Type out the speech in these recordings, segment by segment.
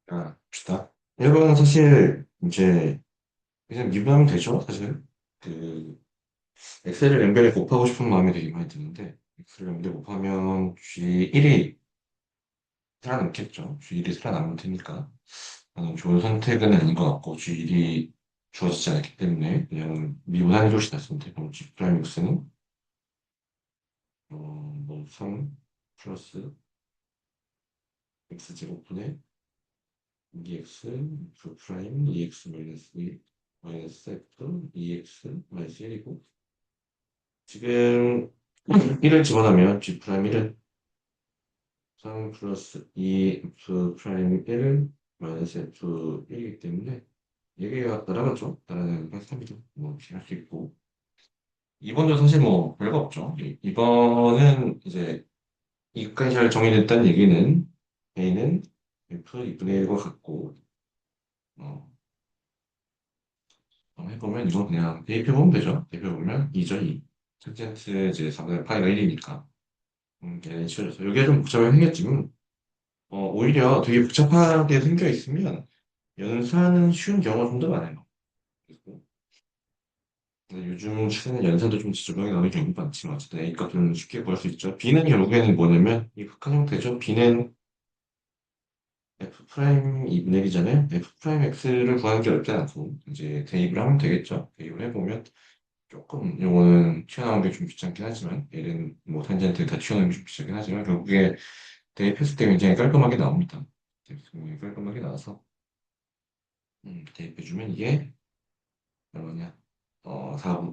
봅시다. 1번은 사실 이제 그냥 미분하면 되죠, 사실. 그 엑셀을 연결해 곱하고 싶은 마음이 되게 많이 드는데 엑셀을 연결 곱하면 G1이 살아남겠죠. G1이 살아남을 테니까 저는 좋은 선택은 아닌 것 같고 G1이 주어지지 않았기 때문에 그냥 미분하는 것이 낫습니다. 그럼 G 프라임 X는 뭐 3 플러스 X제곱분의 2X F 프라임 2X 마이너스 1 마이너스 F 2X 마이너스 1이고 지금 1을 집어넣으면 G 프라임 1은 3 플러스 2F 프라임 1 마이너스 F 1이기 때문에 얘가 따라가죠. 따라가니까 3이죠. 뭐 이렇게 할 수 있고 2번도 사실 뭐 별거 없죠. 2번은 이제 이까지 잘 정의됐다는 얘기는 A는 F 2분의 1과 같고 어, 해보면 이건 그냥 대입해보면 되죠. 대입해보면 2죠 2. 탄젠트 이제 4분의 파이가 1이니까 얘는 치워져서 여기가 좀 복잡하게 생겼지만 오히려 되게 복잡하게 생겨 있으면 연산은 쉬운 경우가 좀 더 많아요. 그리고 근데 요즘 최근에 연산도 좀 지저분하게 나오는 경우가 많지만 어쨌든 A값 좀 쉽게 구할 수 있죠. B는 결국에는 뭐냐면 이 극한 형태죠. B는 F 프라임 2분의 1이잖아요. F 프라임 X를 구하는 게 어렵지 않고 이제 대입을 하면 되겠죠. 대입을 해보면 조금 요거는 튀어나온 게 좀 귀찮긴 하지만 얘는 뭐 탄젠트 다 튀어나온 게 좀 귀찮긴 하지만 결국에 대입했을 때 굉장히 깔끔하게 나옵니다. 굉장히 깔끔하게 나와서 대입해주면 이게 얼마냐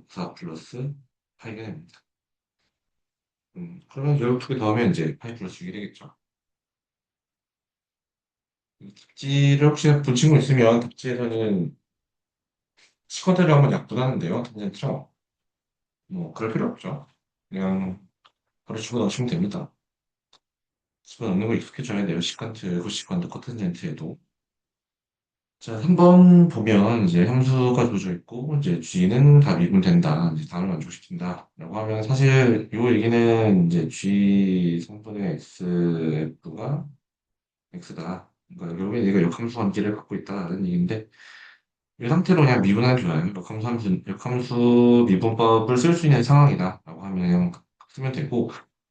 4 플러스 8가 됩니다. 그러면 결국 두 개 더하면 이제 8 플러스 6이 되겠죠. 이 답지를 혹시 본 친구 있으면 답지에서는 시커드를 한번 약분하는데요. 탄젠트랑 뭐 그럴 필요 없죠. 그냥 바로 집어넣으시면 됩니다. 집어넣는 거 익숙해져야 돼요. 시컨트, 코시컨트, 커튼젠트에도. 자, 한 번 보면 이제 함수가 주어져 있고, 이제 G는 다 미분된다. 이제 답을 만족시킨다. 라고 하면 사실 이 얘기는 이제 G 성분의 XF가 X다. 그러니까 결국에 얘가 역함수 관계를 갖고 있다라는 얘기인데, 이 상태로 그냥 미분하는 게 좋아요. 역함수 미분법을 쓸 수 있는 상황이다. 라고 하면 그냥 쓰면 되고,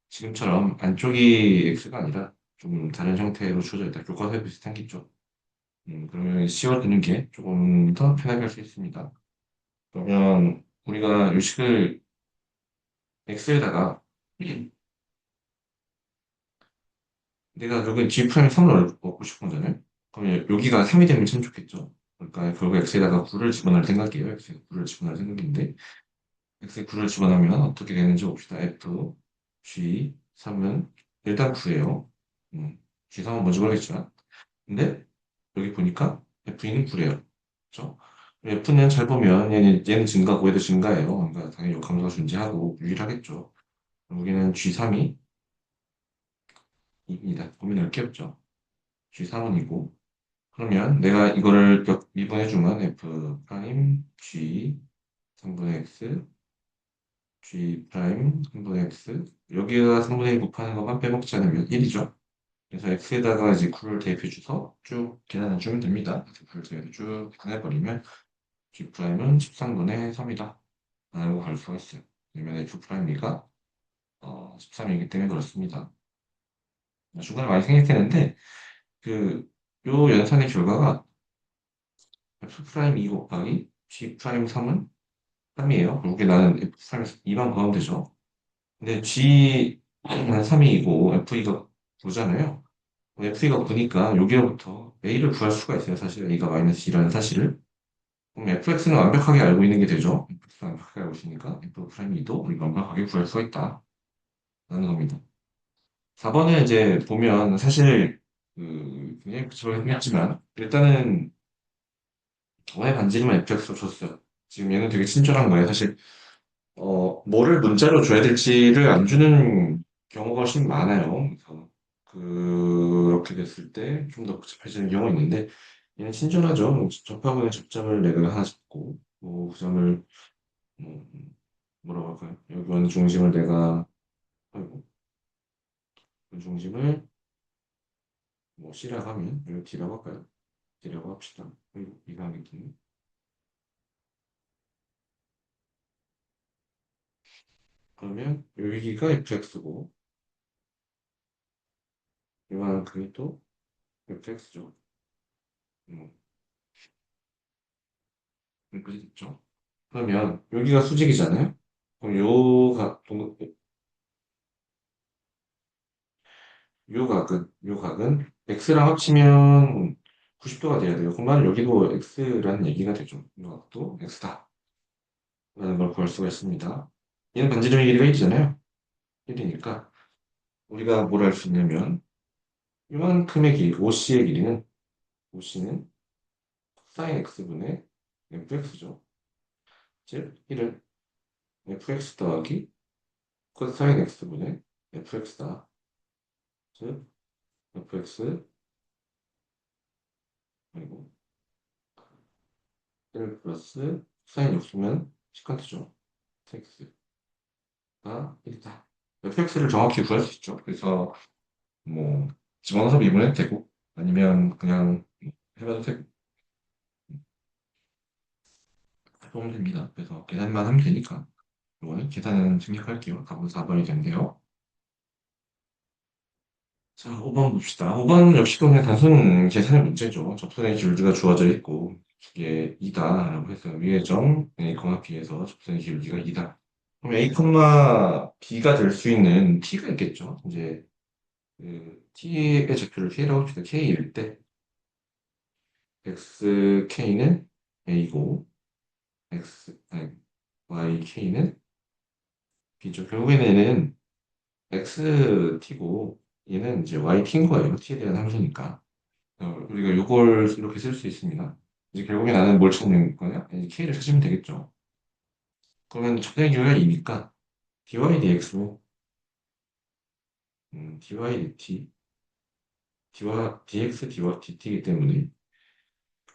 지금처럼 안쪽이 X가 아니라 좀 다른 형태로 주어져 있다. 교과서에 비슷한 게 있죠. 그러면 씌워두는 게 조금 더 편하게 할 수 있습니다. 그러면 우리가 요식을 X에다가 내가 결국엔 G 프라임 3을 얻고 싶은 거잖아요. 그러면 여기가 3이 되면 참 좋겠죠. 그러니까 결국 X에다가 9를 집어넣을 생각이에요. X에 9를 집어넣을 생각인데 X에 9를 집어넣으면 어떻게 되는지 봅시다. F, G, 3은 일단 9예요. G 3은 뭔지 모르겠지만 근데 여기 보니까 F는 9래요. 그렇죠? F는 잘 보면 얘는 증가고 얘도 증가해요. 그러니까 당연히 역함수가 존재하고 유일하겠죠. 여기는 G3이 입니다. 고민 넓게 없죠. G3은 이고 그러면 내가 이거를 미분해주면 F 프라임 G 3분의 X G 프라임 3분의 X 여기가 3분의 1 곱하는 것만 빼먹지 않으면 1이죠. 그래서 X에다가 이제 9를 대입해줘서 쭉 계산해주면 됩니다. 그래서 9를 쭉 계산해버리면 G 프라임은 13분의 3이다. 라고 갈 수가 있어요. 왜냐면 F 프라임이가 13이기 때문에 그렇습니다. 중간에 많이 생략했는데 그 요 연산의 결과가 F 프라임 2 곱하기 G 프라임 3은 3이에요. 결국에 나는 F 프라임 2만 더하면 되죠. 근데 G는 3이고 F2가 9잖아요. F2가 9니까 여기로부터 A를 구할 수가 있어요. 사실 A가 마이너스 2라는 사실을. 그럼 fx는 완벽하게 알고 있는 게 되죠. fx는 완벽하게 알고 있으니까 f 프라임 2도 우리가 완벽하게 구할 수가 있다. 라는 겁니다. 4번은 이제 보면 사실 굉장히 그처럼 했지만 일단은 원의 반지름은 fx로 줬어요. 지금 얘는 되게 친절한 거예요. 사실 뭐를 문자로 줘야 될지를 안 주는 경우가 훨씬 많아요. 그래서 그렇게 됐을 때 좀 더 복잡해지는 경우가 있는데 얘는 친절하죠. 접하고는 접점을 내가 하나 잡고 뭐 그 점을 뭐라고 할까요? 여기 원 중심을 내가 아이고, 원 중심을 뭐 C라고 하면 이거 D라고 할까요? D라고 합시다. 이상하겠지. 그러면 여기가 fx고 이만큼이 또 fx죠. 음, 여기까지 됐죠. 그러면 여기가 수직이잖아요. 그럼 요 각은 x랑 합치면 90도가 돼야 돼요. 그러면 여기도 x라는 얘기가 되죠. 이 각도 x다. 라는 걸 구할 수가 있습니다. 얘는 반지름의 길이가 1이잖아요. 1이니까 우리가 뭘 할 수 있냐면 이만큼의 길이, OC의 길이는 OC는 sin x분의 fx죠. 즉 1은 fx 더하기 코사인 x분의 fx다. 즉 fx 그리고 1 플러스 사인 없으면 시컨트죠. x가 1이다. fx를 정확히 구할 수 있죠. 그래서 뭐 집어넣어서 미분해도 되고 아니면 그냥 해봐도 되고 해보면 됩니다. 그래서 계산만 하면 되니까 이거는 계산은 생략할게요. 답은 4번이 된대요. 자, 5번 봅시다. 5번 역시도 그냥 단순 계산의 문제죠. 접선의 기울기가 주어져 있고 이게 2다라고 해서 위의 점 A, B에서 접선의 기울기가 2다. 그럼 A, B가 될 수 있는 T가 있겠죠. 이제 그 T의 좌표를 K라고 합시다. K일 때 XK는 A고 아니, YK는 B죠. 결국에는 얘는 XT고 얘는 이제 YT인 거예요. T에 대한 함수니까. 우리가 이걸 이렇게 쓸 수 있습니다. 이제 결국에 나는 뭘 찾는 거냐? 이제 K를 찾으면 되겠죠. 그러면 접선의 기울기가 2니까 dy dx로 dy dt dx dy dt이기 때문에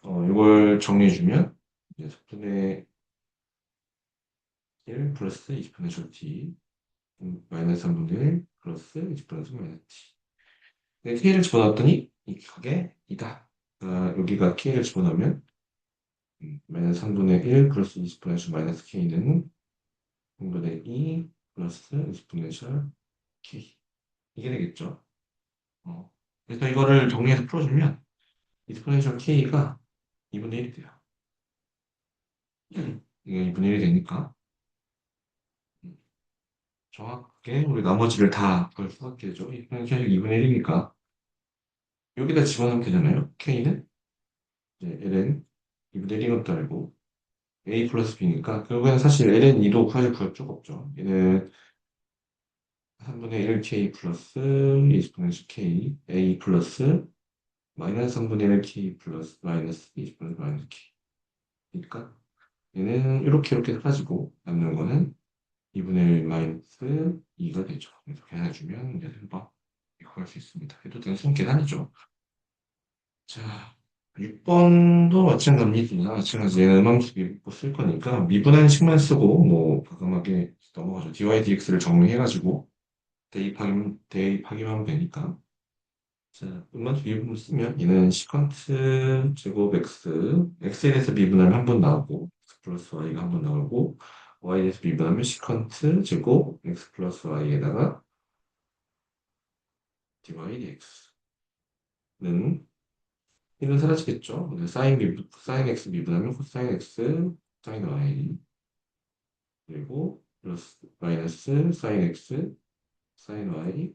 이걸 정리해주면 이제 10분의 1 플러스 20분의 j t 마이너스 3분의 1 플러스 20분의 3 마이너스 t. 근데 k를 집어넣었더니 이게 2다. 여기가 k를 집어넣으면 마이너스 3분의 1 플러스 20분의 3 마이너스 k는 3분의 2 플러스 20분의 3 k. 이게 되겠죠. 어. 그래서 이거를 정리해서 풀어주면 익스포넨셜 k가 2분의 1이 돼요. 이게 2분의 1이 되니까 정확하게 우리 나머지를 다 구할 수밖에 되죠. 익스포넨셜 2분의 1이니까 여기다 집어넣으면 되잖아요. k는 이제 ln 2분의 1인 것도 알고 a 플러스 b니까 결국에는 사실 ln 2도 구할 필요가 없죠. 얘는 3분의 1k 플러스 익스포넨셜 k a 플러스 마이너스 3분의 1k 플러스 마이너스 20분의 마이너스 k 그러니까 얘는 이렇게 사라지고 남는 거는 2분의 1 마이너스 2가 되죠. 그래서 계산해주면 이제 금방 구할 수 있습니다. 해도 단순 계산이죠. 자, 6번도 마찬가지입니다. 마찬가지 얘는 음함수 미분 쓸 거니까 미분한식만 쓰고 뭐 과감하게 넘어가죠. dy dx를 정리해가지고 대입하기만 하면 되니까. 자, 음함수 미분을 쓰면 얘는 시컨트 제곱 x에 대해서 미분하면 한 번 나오고 x 플러스 y가 한 번 나오고 y에 대해서 미분하면 시컨트 제곱 x 플러스 y에다가 dy dx는 이는 사라지겠죠. 근데 사인 x 미분하면 코사인 x 사인 y 그리고 플러스 마이너스 사인 x 사인 y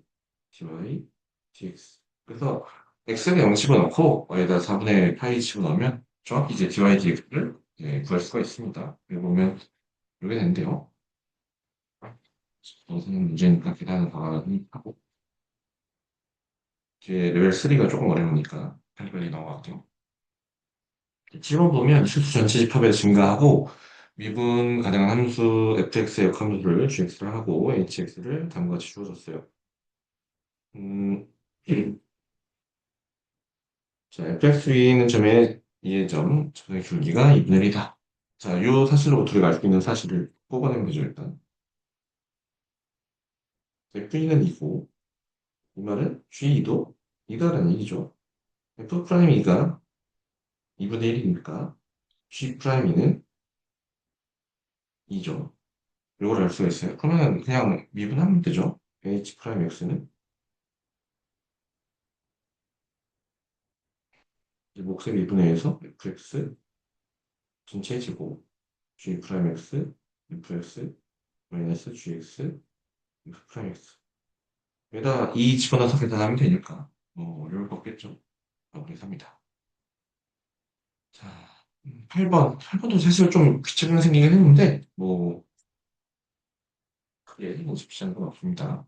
dy dx 그래서 x에 0 집어넣고 y에다 4분의 파이 집어넣으면 정확히 이제 dy dx를 구할 수가 있습니다. 여기 보면 이게 되는데요. 선생님 문제니까 계산을 하고 이제 레벨 3가 조금 어려우니까 빨리빨리 넘어갈게요. 집어보면 실수 전체 집합에서 증가하고 미분 가능한 함수 fx의 역함수를 gx를 하고 hx를 다음과 같이 주어졌어요. 음, 자, fx 위에 있는 점의 이의 점, 점의 줄기가 2분의 1이다. 자, 이 사실로부터 우리가 알 수 있는 사실을 뽑아내면 되죠, 일단. f는 2고, 이 말은 g2도 2다라는 얘기죠. F 프라임 E가 2분의 1이니까 G 프라임 E는 2죠. 이걸 알 수가 있어요. 그러면 그냥 미분하면 되죠. H 프라임 X는 이제 몫의 미분에 의해서 fx 전체 제곱 g 프라임 x fx 마이너스 gx f 프라임 x 여기다 2 집어넣어서 계산하면 되니까 뭐 어려울 거 없겠죠. 마무리 합니다. 자, 8번. 8번도 사실 좀 귀찮게 생기긴 했는데 뭐 크게 뭐 집시한 건 없습니다.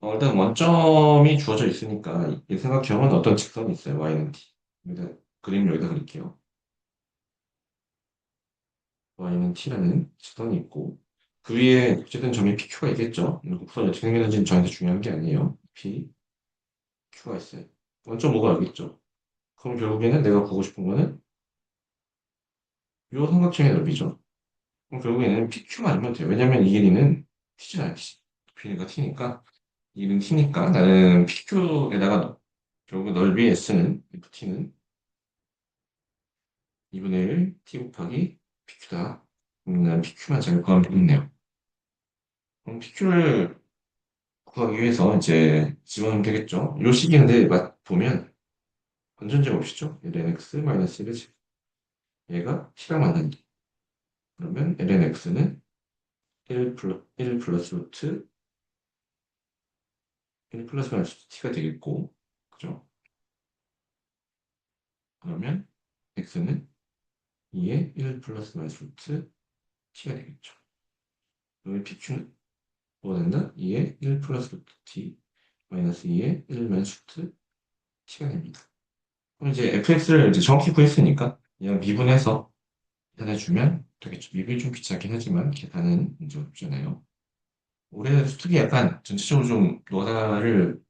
일단 원점이 주어져 있으니까 예사각형은 어떤 직선이 있어요. y는 t. 여기다 그림 여기다 그릴게요. y는 t라는 직선이 있고 그 위에 어쨌든 점이 PQ가 있겠죠. 곡선이 어떻게 생겼는지는 저한테 중요한 게 아니에요. P, Q가 있어요. 원점 5가 여기 있죠. 그럼 결국에는 내가 보고 싶은 거는 이 삼각형의 넓이죠. 그럼 결국에는 PQ만 알면 돼요. 왜냐면 이 길이는 T잖아요. T. 길이가 T니까 이 길이는 T니까 나는 PQ에다가 결국 넓이 S는 FT는 2분의 1 T 곱하기 PQ다. 그럼 난 PQ만 잘 구하면 되겠네요. 그럼 PQ를 구하기 위해서 이제 집어넣으면 되겠죠. 요 식인데 보면 건전제 봅시죠. lnx 마이너스 1의 제 얘가 t랑 만난다. 그러면 lnx는 1 플러스 루트 1 플러스 마이너스 t가 되겠고 그죠? 그러면 x는 2의 1 플러스 마이너스 루트 t가 되겠죠. 그러면 pq는 뭐가 된다? 2의 1 플러스 루트 t 마이너스 2의 1 마이너스 루트 t가 됩니다. 그럼 이제 fx를 이제 정확히 구했으니까 그냥 미분해서 계산해주면 되겠죠. 미분이 좀 귀찮긴 하지만 계산은 문제 없잖아요. 올해 수특이 약간 전체적으로 좀 너다를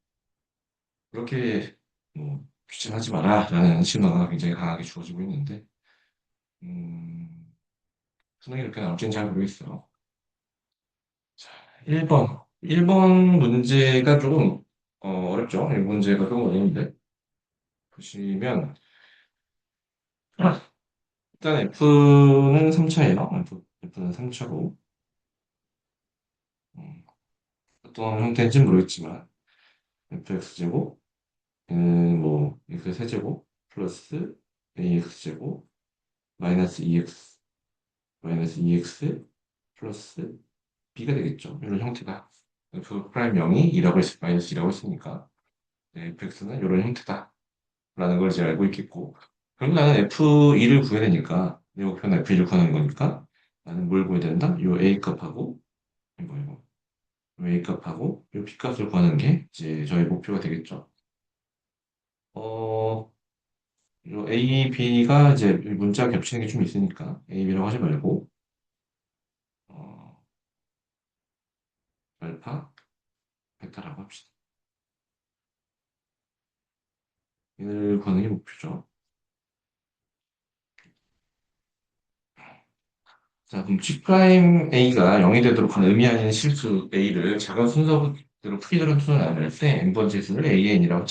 그렇게 뭐 귀찮아하지 마라 라는 신호가 굉장히 강하게 주어지고 있는데 음, 수능이 그렇게 나올지는 잘 모르겠어요. 자, 1번. 1번 문제가 조금 어렵죠. 1번 문제가 조금 어려운데 보시면 일단 F는 3차예요. F는 3차고 어떤 형태인지는 모르겠지만 fx제곱 뭐 x 세제곱 플러스 ax제곱 마이너스 2x 마이너스 2x 플러스 b가 되겠죠. 이런 형태다. f 프라임 0이 2라고 마이너스 2라고 했으니까 네, fx는 이런 형태다. 라는 걸 이제 알고 있겠고 그럼 나는 f2를 구해야 되니까 내 목표는 f2를 구하는 거니까 나는 뭘 구해야 된다? 요 a 값하고 이거 요 a 값하고 요 b 값을 구하는 게 이제 저희 목표가 되겠죠. 어, 요 A, B가 이제 문자 겹치는 게 좀 있으니까 A, B라고 하지 말고 어, 알파, 베타라고 합시다. 얘를 구하는 게 목표죠. 자, 그럼 G 프라임 A가 0이 되도록 하는 의미 아닌 실수 A를 작은 순서대로 풀이되는 순서를 나눌 때 n번째 수를 AN이라고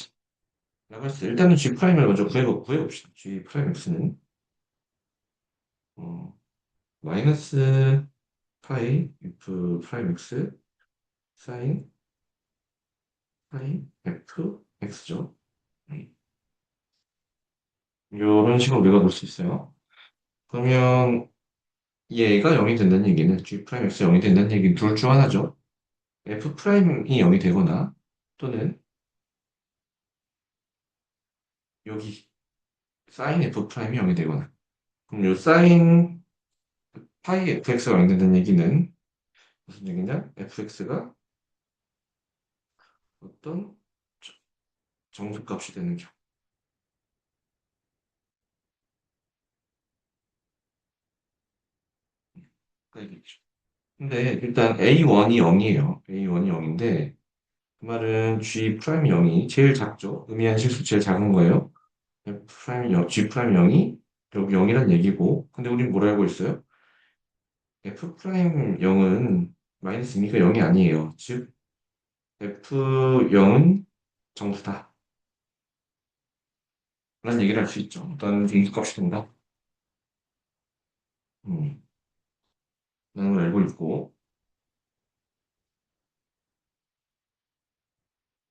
라고 했어요. 일단은 G 프라임을 먼저 구해봅시다. G 프라임 X는 어, 마이너스 파이 F 프라임 X 사인 파이 F X죠. 이런 식으로 외워볼 수 있어요. 그러면 얘가 0이 된다는 얘기는 G 프라임 X 0이 된다는 얘기는 둘 중 하나죠. F 프라임이 0이 되거나 또는 여기 사인 F 프라임이 0이 되거나 그럼 요 사인 파이 fx가 0이 된다는 얘기는 무슨 얘기냐? fx가 어떤 정수값이 되는 경우가 있겠죠. 근데 일단 A1이 0이에요. A1이 0인데 그 말은 G 프라임 0이 제일 작죠. 의미한 실수 제일 작은 거예요. F 프라임 0, G 프라임 0이 여기 0이란 얘기고 근데 우린 뭘 알고 있어요? F 프라임 0은 마이너스 의미가 0이 아니에요. 즉 F0은 정수다. 라는 얘기를 할 수 있죠. 어떤 중수값이 된다. 음, 라는 걸 알고 있고.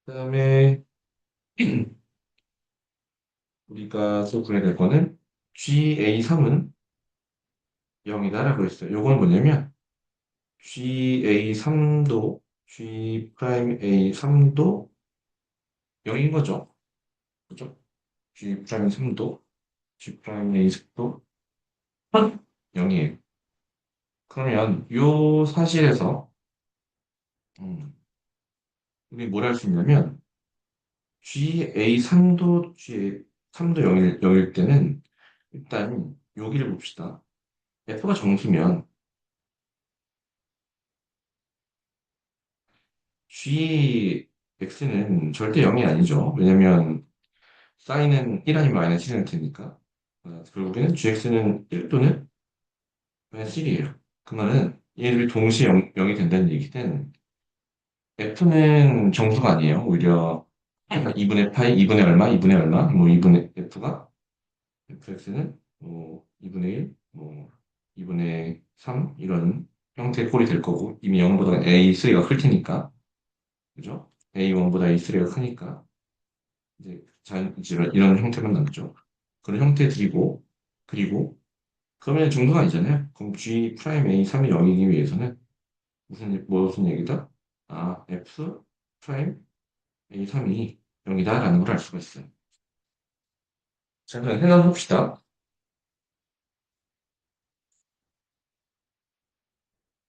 그다음에 우리가 또 구해야 될 거는 GA3은 0이다라고 했어요. 요건 뭐냐면 GA3도 G 프라임 A3도 0인 거죠. 그죠? G 프라임 3도 G 프라임 A3도 0이에요. 그러면 요 사실에서 음, 우리 뭘 할 수 있냐면 GA3도 GA3도 0일 때는 일단 여기를 봅시다. F가 정수면 GX는 절대 0이 아니죠. 왜냐면 사인은 1 아니면 마이너스 1일 테니까. 결국에는 GX는 1 또는 마이너스 1이에요. 그 말은 얘를 동시에 0이 된다는 얘기는 F는 정수가 아니에요. 오히려 2분의 파이, 2분의 얼마, 2분의 얼마, 뭐 2분의 F가 fx는 뭐 2분의 1, 뭐 2분의 3 이런 형태의 꼴이 될 거고 이미 0보다 A3가 클 테니까 그죠? A1보다 A3가 크니까 이제 이제 이런 형태만 남죠. 그런 형태들이고 그리고 그러면 정도가 아니잖아요. 그럼 G 프라임 A3이 0이기 위해서는 무슨 얘기다? 아, F 프라임 A3이 0이다라는 걸 알 수가 있어요. 자, 그럼 생각해 봅시다.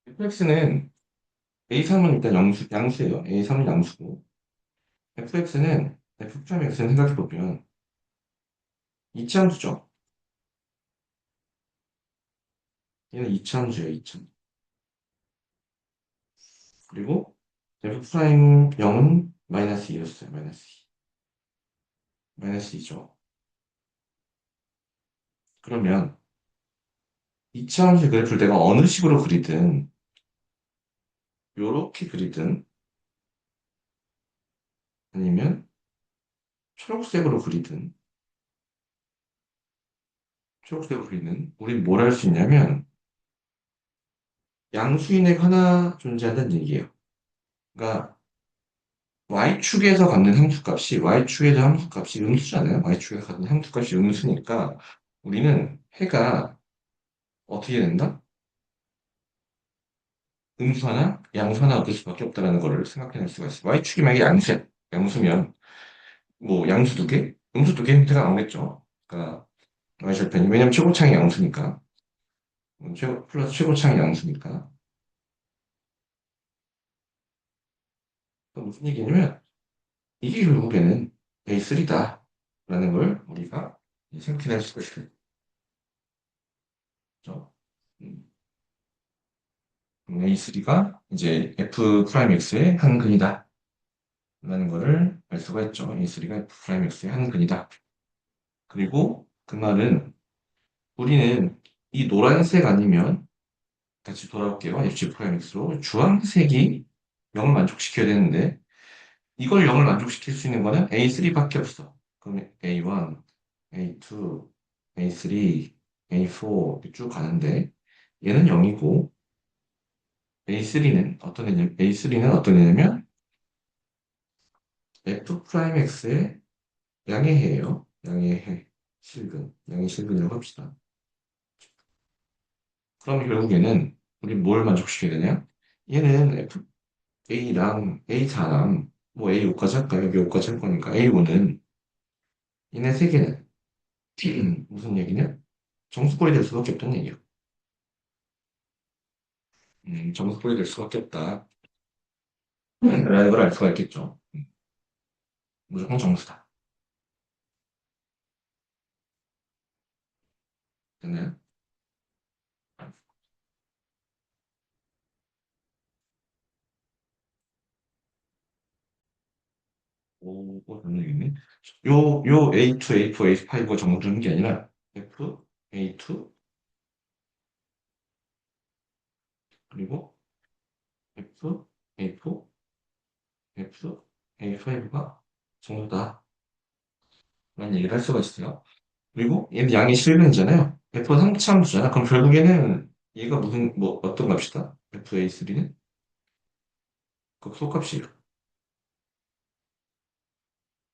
fx는 A3은 일단 양수예요. A3은 양수고 fx는 f 프라임 x는 생각해 보면 이차함수죠. 얘는 이차함수예요. 이차함수. 그리고 f 프라임 0은 마이너스 2였어요. 마이너스 2. 마이너스 2죠. 그러면 이차함수 그래프를 내가 어느 식으로 그리든 요렇게 그리든 아니면 초록색으로 그리든 초록색으로 그리는 우리는 뭘 할 수 있냐면 양수인액 하나 존재한다는 얘기예요. 그러니까 y축에서 갖는 함수값이 y축에서 함수값이 음수잖아요. y축에서 갖는 함수값이 음수니까 우리는 해가 어떻게 된다? 음수 하나, 양수 하나 얻을 수밖에 없다는 거를 생각해낼 수가 있어요. y축이 만약에 양수야. 양수면 뭐 양수 두 개, 음수 두 개 형태가 나오겠죠. 그러니까 y절편이 왜냐면 최고창이 양수니까 최고 플러스 최고창이 양수니까 무슨 얘기냐면 이게 결국에는 A3다 라는 걸 우리가 생각해낼 수가 있죠. 음. A3가 이제 F 프라임 X의 한 근이다. 라는 거를 알 수가 있죠. A3가 F 프라임 X의 한 근이다. 그리고 그 말은 우리는 이 노란색 아니면 다시 돌아올게요. FG 프라임 X로 주황색이 0을 만족시켜야 되는데 이걸 0을 만족시킬 수 있는 거는 A3밖에 없어. 그럼 A1, A2, A3, A4 이렇게 쭉 가는데 얘는 0이고 A3는 어떤 애냐면 F 프라임 X의 양의 해예요. 양의 해, 실근, 양의 실근이라고 합시다. 그럼 결국에는 우리 뭘 만족시켜야 되냐? 얘는 F, A랑 A4랑 뭐 A5까지 할까요? 여기 5까지 할 거니까 A5는 얘네 세 개는 무슨 얘기냐? 정수꼴이 될 수밖에 없다는 얘기야. 정수꼴이 될 수밖에 없다. 라는 걸 알 수가 있겠죠. 무조건 정수다. 됐나요? 오, 그런 얘기네. 요 A2, A4, A5가 정주는 게 아니라 F, A2, 그리고 F, A4, F, A5가 정도다라는 라는 얘기를 할 수가 있어요. 그리고 얘는 양이 실근이잖아요. F가 상차함수잖아. 그럼 결국에는 얘가 무슨 뭐 어떤 값이다? FA3는 극소값이에요.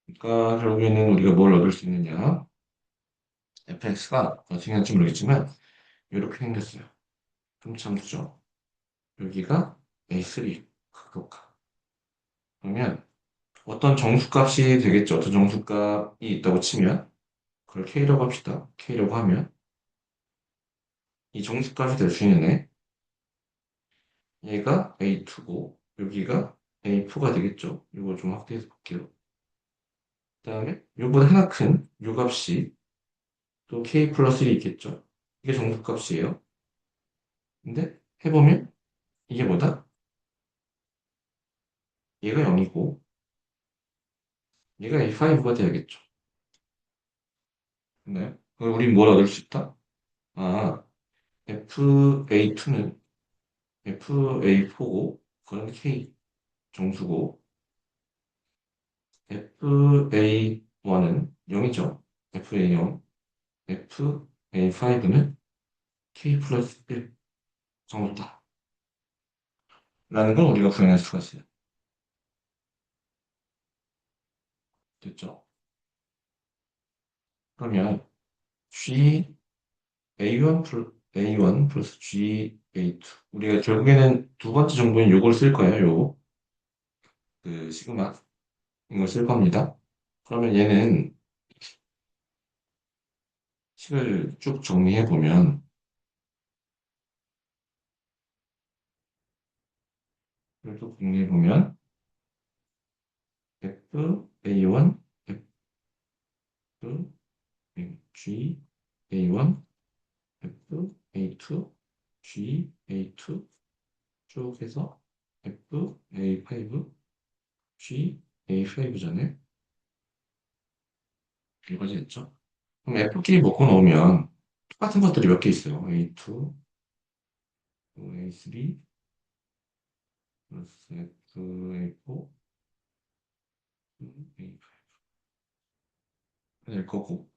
그러니까 결국에는 우리가 뭘 얻을 수 있느냐? fx가 어떻게 할지 모르겠지만 이렇게 생겼어요. 상차함수죠. 여기가 A3 극소값. 그러면 어떤 정수값이 되겠죠. 어떤 정수값이 있다고 치면 그걸 K라고 합시다. K라고 하면 이 정수값이 될 수 있는 애 얘가 A2고 여기가 A4가 되겠죠. 이걸 좀 확대해서 볼게요. 그 다음에 요보다 하나 큰 요 값이 또 K 플러스 1이 있겠죠. 이게 정수값이에요. 근데 해보면 이게 뭐다? 얘가 0이고 얘가 A5가 돼야겠죠. 네. 그럼 우린 뭘 얻을 수 있다? 아, FA2는 FA4고 그건 K 정수고 FA1은 0이죠. FA0, FA5는 K 플러스 1 정도다. 라는 걸 우리가 구현할 수가 있어요. 됐죠? 그러면 G A1 플러스 G A2 우리가 결국에는 두 번째 정보는 요걸 쓸 거예요. 그 시그마 이걸 쓸 겁니다. 그러면 얘는 식을 쭉 정리해 보면 이걸 쭉 정리해 보면 F A1 F G A1 F A2 G A2 쭉 해서 F A5 G A5잖아요. 이거지 됐죠? 그럼 F끼리 묶어 놓으면 똑같은 것들이 몇 개 있어요. A2, A3, 플러스 F, A4, A5 될 거고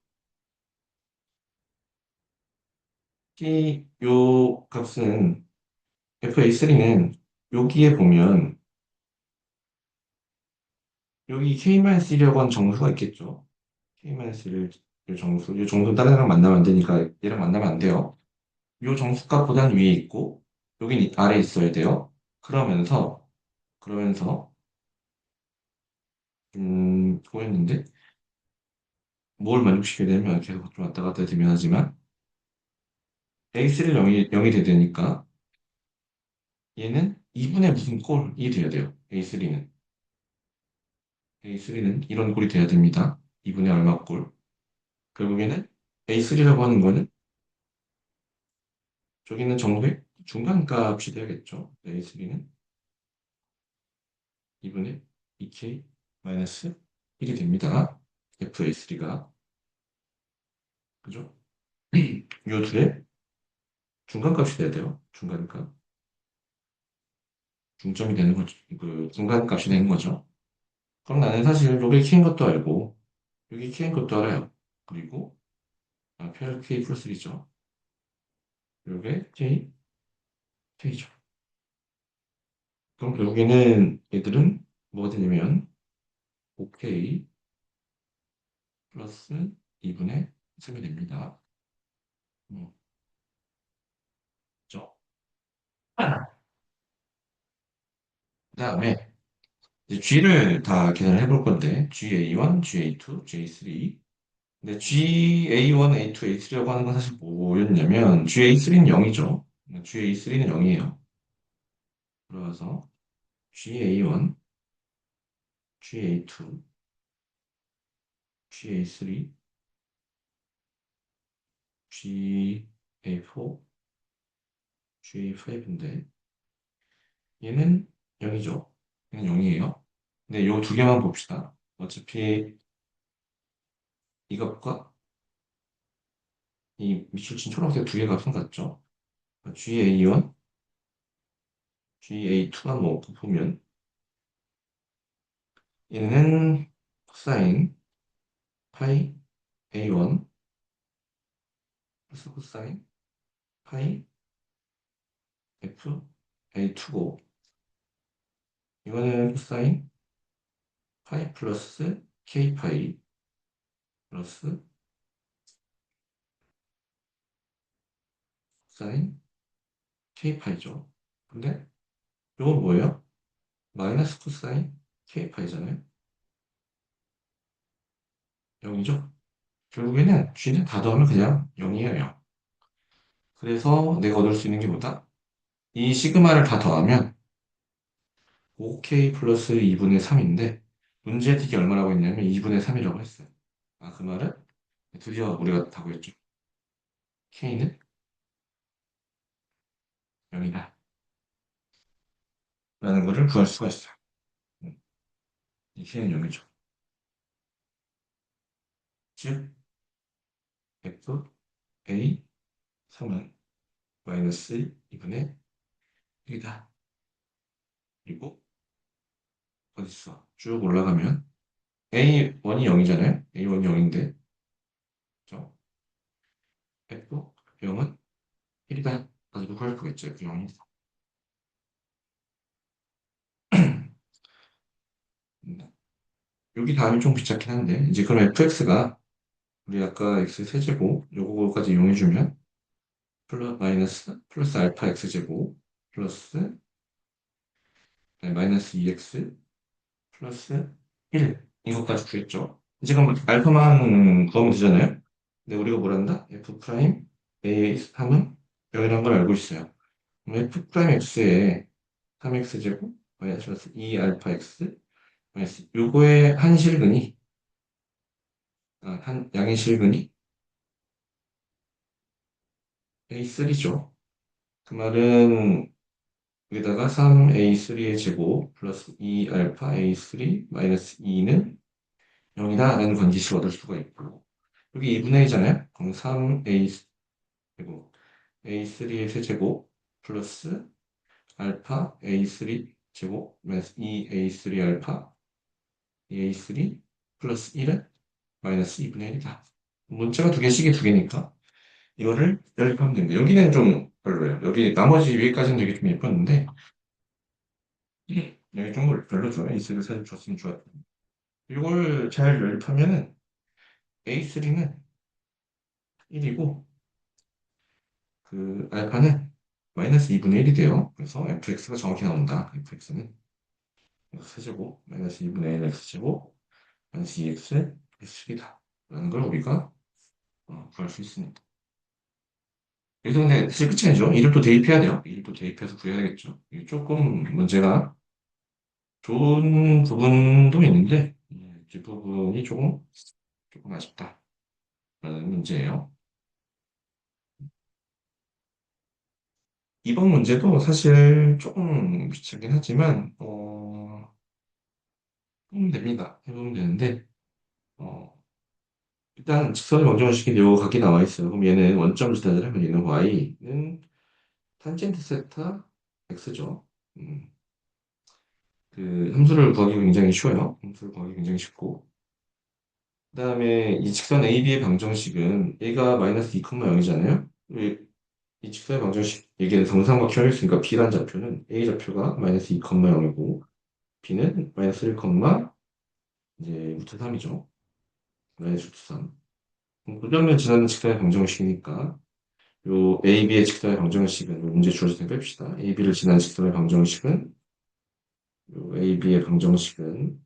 요 값은 FA3는 여기에 보면 여기 K-1이라고 하는 정수가 있겠죠. K-1요 정수, 이 정수는 다른 애랑 만나면 안 되니까 얘랑 만나면 안 돼요. 요 정수값보다는 위에 있고 여긴 아래에 있어야 돼요. 그러면서 그거였는데 뭘 만족시켜야 되면 계속 좀 왔다 갔다 되면 하지만 A3를 0이 돼야 되니까 얘는 2분의 무슨 꼴이 돼야 돼요. A3는 이런 꼴이 돼야 됩니다. 2분의 얼마 꼴. 결국에는 A3라고 하는 거는 저기 있는 정도의 중간값이 돼야겠죠. A3는 2분의 2K 마이너스 1이 됩니다. FA3가. 그죠? 이 둘의 중간값이 돼야 돼요. 중간값. 중점이 되는 거죠. 그 중간값이 되는 거죠. 그럼 나는 사실 여기 K인 것도 알고 여기 K인 것도 알아요. 그리고 별 K 플러스 1이죠. 요게 K, K죠. 그럼 결국에는 얘들은 뭐가 되냐면 5K 플러스 2분의 3이 됩니다. 음, 그죠? 그 다음에 이제 G를 다 계산을 해볼 건데 GA1, GA2, GA3 근데 GA1, A2, A3라고 하는 건 사실 뭐였냐면 GA3는 0이죠. GA3는 0이에요. 그래서 GA1, GA2, GA3, GA4, GA5인데 얘는 0이죠. 얘는 0이에요. 근데 요 두 개만 봅시다. 어차피 이것과 이 밑줄 친 초록색 두 개 값은 같죠. GA1, GA2만 뭐 보면 얘는 코사인 파이 A1 플러스 코사인 파이 F A2고 이거는 코사인 파이 플러스 K 파이 플러스 코사인 K 파이죠. 근데 이건 뭐예요? 마이너스 코사인 K 파이잖아요. 0이죠. 결국에는 G는 다 더하면 그냥 0이에요. 그래서 내가 얻을 수 있는 게 뭐다? 이 시그마를 다 더하면 5K 플러스 2분의 3인데 문제 틱이 얼마라고 했냐면 2분의 3이라고 했어요. 아, 그 말은 드디어 우리가 다 구했죠. K는 0이다. 라는 거를 구할 수가 있어요. 음, 이 K는 0이죠. 즉, F, A, 3은 마이너스 2분의 1이다. 그리고 어딨어? 쭉 올라가면 A1이 0이잖아요. A1이 0인데 그죠? F, 0은 1이다. 가지고 구할 수가 있죠. F 0이. 여기 다음이 좀 귀찮긴 한데 이제 그럼 fx가 우리 아까 x 세제곱 요거까지 이용해주면 플러스 마이너스 플러스 알파 x제곱 플러스 마이너스 2x 플러스 1 이것까지 구했죠. 이제 그럼 알파만 구하면 되잖아요. 근데 우리가 뭐란다? f 프라임 a 3은 0이라는 걸 알고 있어요. 그럼 f 프라임 x에 3x제곱 마이너스 2 알파 x 마이너스 요거의 한 실근이 한 양의 실근이 A3죠. 그 말은 여기다가 3A3의 제곱 플러스 2알파 A3 마이너스 2는 0이다 라는 관계식을 얻을 수가 있고 여기 2분의 1이잖아요. 그럼 3A 제곱 A3의 세제곱 플러스 알파 A3 제곱 마이너스 2A3 알파 2A3 플러스 1은 마이너스 2분의 1이다. 문자가 두 개씩이 두 개니까 이거를 연립하면 됩니다. 여기는 좀 별로예요. 여기 나머지 위에까지는 되게 좀 예뻤는데 여기 좀 별로죠. A3를 사실 줬으면 좋았다. 이걸 잘 연립하면은 A3는 1이고 그 알파는 마이너스 2분의 1이 돼요. 그래서 fx가 정확히 나온다. fx는 세제곱 마이너스 2분의 1 x제곱 마이너스 2x x3다. 라는 걸 우리가 구할 수 있습니다. 여기서 근데 사실 끝이 아니죠. 이를 또 대입해야 돼요. 이를 또 대입해서 구해야겠죠. 이게 조금 문제가 좋은 부분도 있는데 뒷부분이 조금 아쉽다라는 문제예요. 이번 문제도 사실 조금 귀찮긴 하지만 해보면 됩니다. 해보면 되는데 어, 일단 직선의 방정식이 요 각이 나와 있어요. 그럼 얘는 원점 지나잖아요. 얘는 y는 탄젠트 세타 x죠. 그 함수를 구하기 굉장히 쉬워요. 함수를 구하기 굉장히 쉽고 그 다음에 이 직선 AB의 방정식은 A가 마이너스 2,0이잖아요. 이 직선의 방정식, 이게 정삼각 형이 있으니까 B란 좌표는 A 좌표가 마이너스 2,0이고 B는 마이너스 1, 이제 루트 3이죠. 마이너스 루트 3. 그 점을 지나는 직선의 방정식이니까 요 AB의 직선의 방정식은 요 문제 주어질 때 뺍시다. AB를 지나는 직선의 방정식은 요 AB의 방정식은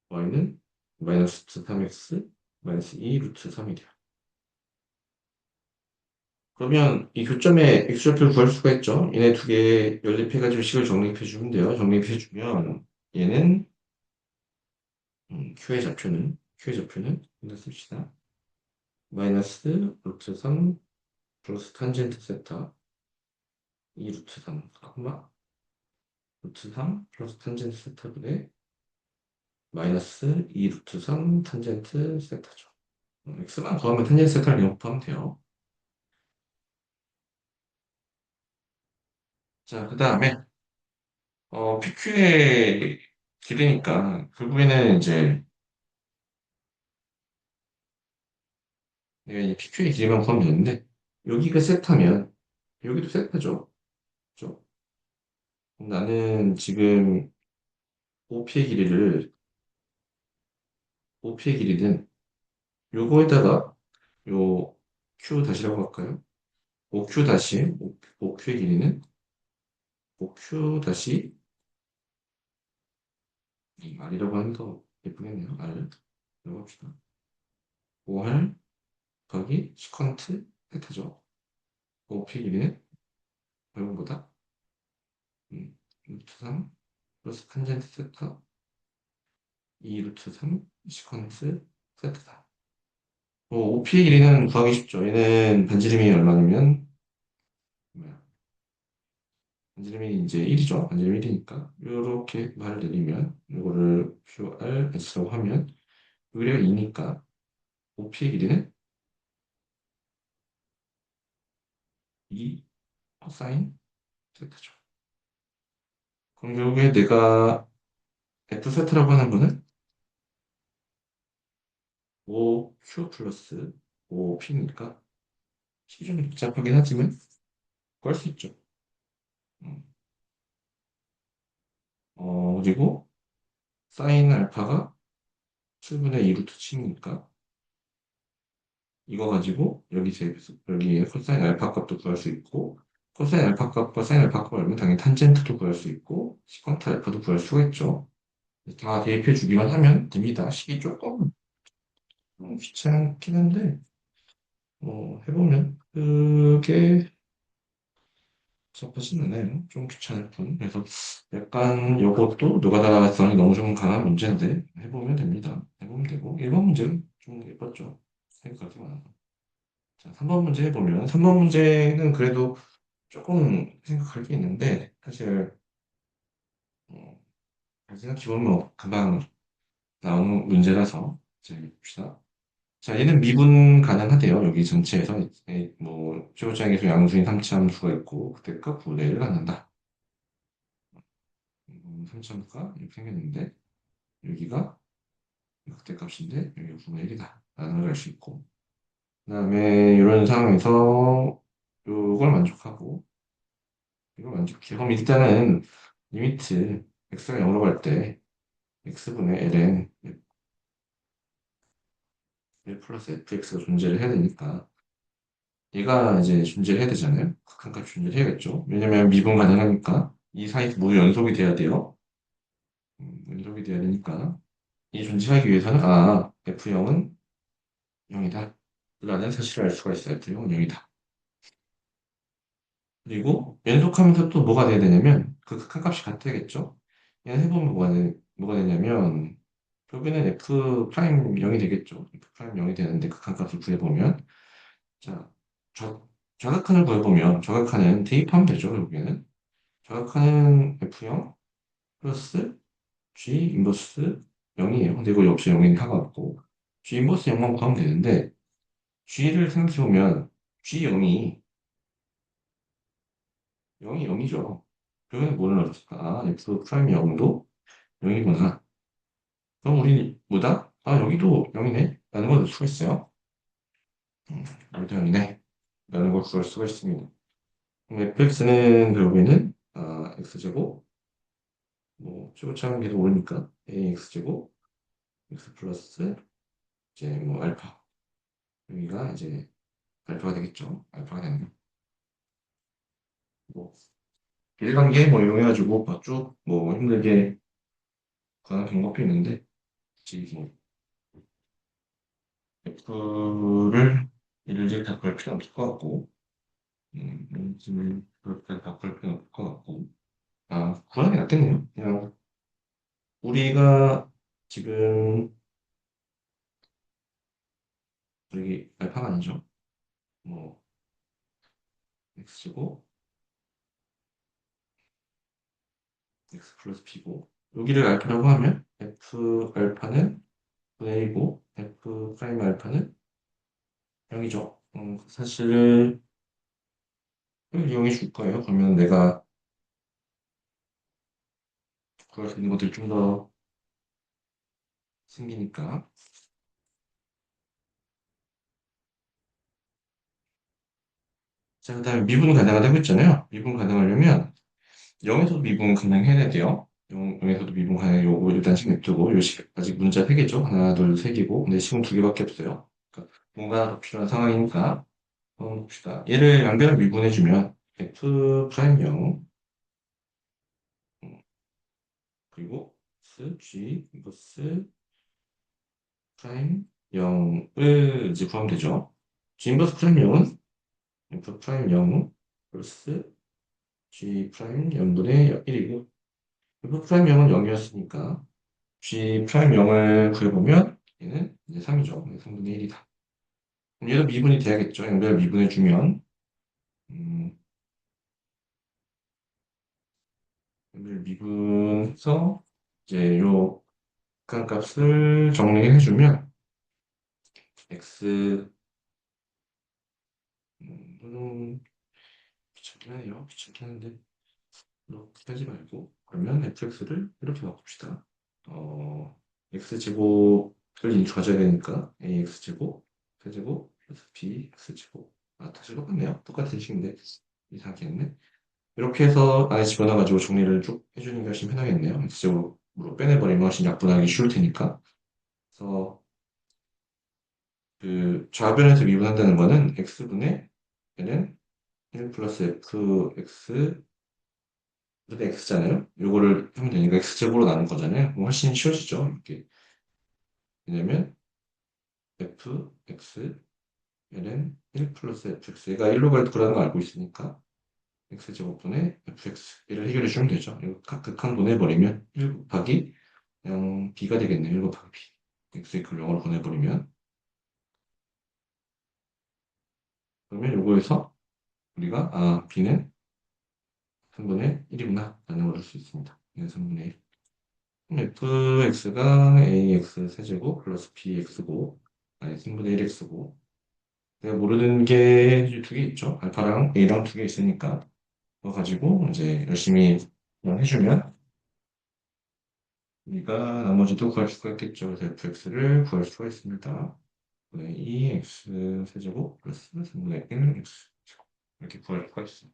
Y는 마이너스 루트 3x 마이너스 2 루트 3이래요. 그러면 이 교점의 x좌표를 구할 수가 있죠. 얘네 두 개 연립해가지고 식을 정립해주면 돼요. 정립해주면 얘는 Q의 좌표는 이거 씁시다. 마이너스 루트 3 플러스 탄젠트 세타 2 루트 3 루트 3 플러스 탄젠트 세타분의 마이너스 2 루트 3 탄젠트 세타죠. x만 구하면 탄젠트 세타를 영업하면 돼요. 자, 그 다음에 PQ의 길으니까 결국에는 이제 내가 이 PQ의 길이만 구하면 되는데 여기가 세타면 여기도 세타죠. 그죠? 그럼 나는 지금 OP의 길이를 OP의 길이는 요거에다가 요 Q 다시라고 할까요? OQ 다시 OQ의 길이는 OQ 다시 이 R이라고 하면 더 예쁘겠네요. R이라고 합시다. 5R 더하기 시컨트 세타죠. OP의 길이는 이거보다 루트 3 플러스 탄젠트 세타 2 루트 3 시컨트 세타다. OP의 길이는 구하기 쉽죠. 얘는 반지름이 얼마냐면 뭐야? 반지름이 이제 1이죠. 반지름 1이니까 이렇게 말을 내리면 이거를 QRS라고 하면 여기가 2니까 OP의 길이는 2 코사인 세타죠. 그럼 결국에 내가 F 세타라고 하는 거는 5Q 플러스 5P니까 식이 좀 복잡하긴 하지만 구할 수 있죠. 음. 그리고 사인 알파가 7분의 2 루트 7이니까 이거 가지고 여기 대입해서 여기 코사인 알파 값도 구할 수 있고 코사인 알파 값과 사인 알파 값을 알면 당연히 탄젠트도 구할 수 있고 시컨트 알파도 구할 수가 있죠. 다 대입해 주기만 하면 됩니다. 식이 조금 귀찮긴 한데 해보면 그게 섭하진 않아요. 좀 귀찮을 뿐. 그래서 약간 이것도 노가다성이 너무 좀 강한 문제인데 해보면 됩니다. 해보면 되고 1번 문제는 좀 예뻤죠. 생각하지 많아서. 자, 3번 문제 해보면 3번 문제는 그래도 조금 생각할 게 있는데 사실 어, 생각해보면 뭐 금방 나오는 문제라서 이제 봅시다. 자, 얘는 미분 가능하대요. 여기 전체에서 뭐 최고차항에서 양수인 3차 함수가 있고 그때가 9분의 1을 갖는다. 3차 함수가 이렇게 생겼는데 여기가 그때값인데 여기가 9분의 1이다. 라는 걸 알 수 있고 그 다음에 이런 상황에서 이걸 만족하고 이걸 만족해. 그럼 일단은 리미트 x가 0으로 갈 때 x분의 ln 1 플러스 fx가 존재를 해야 되니까 얘가 이제 존재를 해야 되잖아요. 극한값 존재를 해야겠죠. 왜냐면 미분 가능하니까 이 사이 모두 연속이 돼야 돼요. 연속이 돼야 되니까 이 존재하기 위해서는 f0은 0이다 라는 사실을 알 수가 있어요. f0은 0이다. 그리고 연속하면서 또 뭐가 돼야 되냐면 그 극한값이 같아야겠죠. 얘는 해보면 뭐가 되냐면 결국에는 f 프라임 0이 되겠죠. f 프라임 0이 되는데 극한값을 구해보면 자, 좌극한을 구해보면 좌극한은 대입하면 되죠. 결국에는 좌극한은 F0 플러스 G 인버스 0이에요. 근데 이거 역시 0인 하가 없고 G 인버스 0만 구하면 되는데 G를 생각해보면 G0이 0이 0이죠. 그러면 뭐를 넣었을까? F 프라임 0도 0이구나. 그럼 우리 뭐다? 여기도 0이네? 라는 걸 넣을 수가 있어요. 여기도 0이네. 라는 걸 구할 수가 있습니다. 그럼 fx는 결국에는 x제곱 뭐 최고차항 계속 오르니까 ax제곱 x 플러스 이제 뭐 알파 여기가 이제 알파가 되겠죠. 알파가 되는 거. 뭐 비례관계 뭐 이용해가지고 쭉뭐 힘들게 구하는 방법이 있는데 굳이 뭐 f를 일일이 다 구할 필요는 없을 것 같고 지금 그렇게 다 구할 필요는 없을 것 같고 구하는 게 낫겠네요. 그냥 우리가 지금 여기 알파가 아니죠. 뭐 x제곱 x 플러스 b고 여기를 알파라고 하면 f 알파는 분의 1이고 f 프라임 알파는 0이죠. 사실 이용해 줄 거예요. 그러면 내가 구할 수 있는 것들 좀 더 생기니까. 자, 그 다음에 미분 가능하다고 했잖아요. 미분 가능하려면 0에서도 미분 가능해야 돼요. 0에서도 미분 가능, 요거 일단 지금 냅두고, 아직 문자 3개죠. 하나, 둘, 3개고, 근데 지금 2개밖에 없어요. 그러니까 뭔가 더 필요한 상황이니까, 한번 봅시다. 얘를 양변을 미분해주면, f 프라임 0, 그리고 s, g, 인버스 프라임 0을 이제 구하면 되죠. g 인버스 프라임 0은 f 프라임 0 플러스 g 프라임 0분의 1이고, f 프라임 0은 0이었으니까, g 프라임 0을 구해보면 얘는 이제 3이죠. 3분의 1이다. 그럼 얘도 미분이 돼야겠죠. 연결 미분해주면 연결 미분해서 이제 요 극한값을 정리해주면 x 귀찮긴 하네요. 귀찮긴 한데 이렇게 하지 말고 그러면 fx를 이렇게 바꿉시다. x제곱을 가져야 되니까 ax제곱 세제곱 플러스 bx제곱 다시 똑같네요. 똑같은 식인데 이상하게 했네. 이렇게 해서 안에 집어넣어가지고 정리를 쭉 해주는 게 훨씬 편하겠네요. x제곱으로 빼내버리면 훨씬 약분하기 쉬울 테니까. 그래서 그 좌변에서 미분한다는 거는 x분의 얘는 1 플러스 fx 근데 x잖아요. 요거를 하면 되니까 x제곱으로 나눈 거잖아요. 그럼 훨씬 쉬워지죠. 이렇게. 왜냐면 fx 얘는 1 플러스 fx 얘가 1로 갈 거라는 거 알고 있으니까 x제곱분의 fx 얘를 해결해 주면 되죠. 이거 각 극한 보내버리면 1 곱하기 0 b가 되겠네요. 1 곱하기 b x 이퀄 0으로 보내버리면 그러면 요거에서 우리가 b는 3분의 1이구나 라는 걸 알 수 있습니다. 얘는 3분의 1 fx가 ax 세제곱 플러스 bx고 아니 3분의 1x고 내가 모르는 게 두 개 있죠. 알파랑 a랑 두 개 있으니까 그거 가지고 이제 열심히 그냥 해주면 우리가 나머지도 구할 수가 있겠죠. 그래서 fx를 구할 수가 있습니다. 2x 세제곱 플러스 3분의 1x 이렇게 구할 수가 있어요.